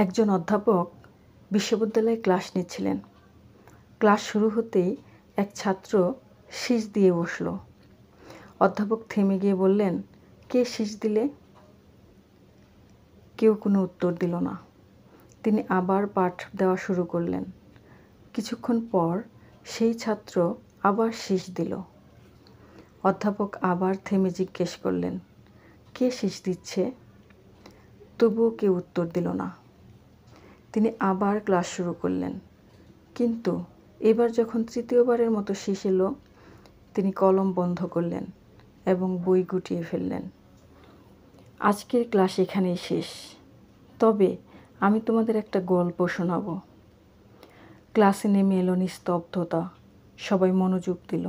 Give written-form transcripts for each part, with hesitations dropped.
একজন অধ্যাপক বিশ্ববিদ্যালয়ে ক্লাস নিচ্ছিলেন। ক্লাস শুরু হতেই এক ছাত্র শীষ দিয়ে বসল। অধ্যাপক থেমে গিয়ে বললেন, কে শীষ দিলে? কেউ কোনো উত্তর দিল না। তিনি আবার পাঠ দেওয়া শুরু করলেন। কিছুক্ষণ পর সেই ছাত্র আবার শীষ দিল। অধ্যাপক আবার থেমে জিজ্ঞেস করলেন, কে শীষ দিচ্ছে? তবুও কেউ উত্তর দিল না। তিনি আবার ক্লাস শুরু করলেন, কিন্তু এবার যখন তৃতীয়বারের মতো শীষ এলো, তিনি কলম বন্ধ করলেন এবং বই গুটিয়ে ফেললেন। আজকের ক্লাস এখানেই শেষ, তবে আমি তোমাদের একটা গল্প শোনাব। ক্লাসে নেমে এলো নিস্তব্ধতা। সবাই মনোযোগ দিল।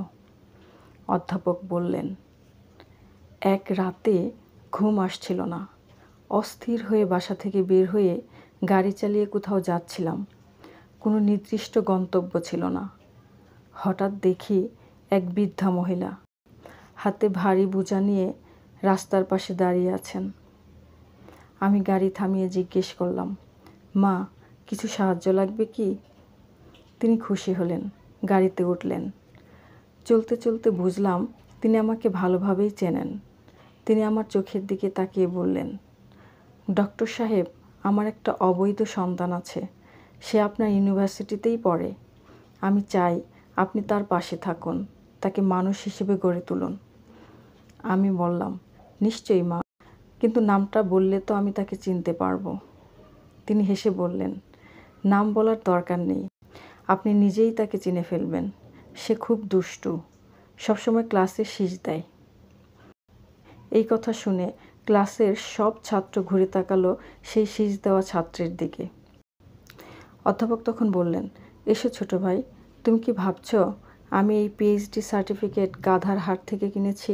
অধ্যাপক বললেন, এক রাতে ঘুম আসছিল না। অস্থির হয়ে বাসা থেকে বের হয়ে গাড়ি চালিয়ে কোথাও যাচ্ছিলাম। কোনো নির্দিষ্ট গন্তব্য ছিল না। হঠাৎ দেখি এক বৃদ্ধা মহিলা হাতে ভারী বোঝা নিয়ে রাস্তার পাশে দাঁড়িয়ে আছেন। আমি গাড়ি থামিয়ে জিজ্ঞেস করলাম, মা, কিছু সাহায্য লাগবে কি? তিনি খুশি হলেন, গাড়িতে উঠলেন। চলতে চলতে বুঝলাম তিনি আমাকে ভালোভাবেই চেনেন। তিনি আমার চোখের দিকে তাকিয়ে বললেন, ডক্টর সাহেব, আমার একটা অবৈধ সন্তান আছে। সে আপনার ইউনিভার্সিটিতেই পড়ে। আমি চাই আপনি তার পাশে থাকুন, তাকে মানুষ হিসেবে গড়ে তুলুন। আমি বললাম, নিশ্চয়ই মা, কিন্তু নামটা বললে তো আমি তাকে চিনতে পারবো। তিনি হেসে বললেন, নাম বলার দরকার নেই, আপনি নিজেই তাকে চিনে ফেলবেন। সে খুব দুষ্টু, সবসময় ক্লাসে শীষ দেয়। এই কথা শুনে ক্লাসের সব ছাত্র ঘুরে তাকালো সেই শীষ দেওয়া ছাত্রের দিকে। অধ্যাপক তখন বললেন, এসো ছোট ভাই, তুমি কি ভাবছো আমি এই পিএইচডি সার্টিফিকেট গাধার হাট থেকে কিনেছি?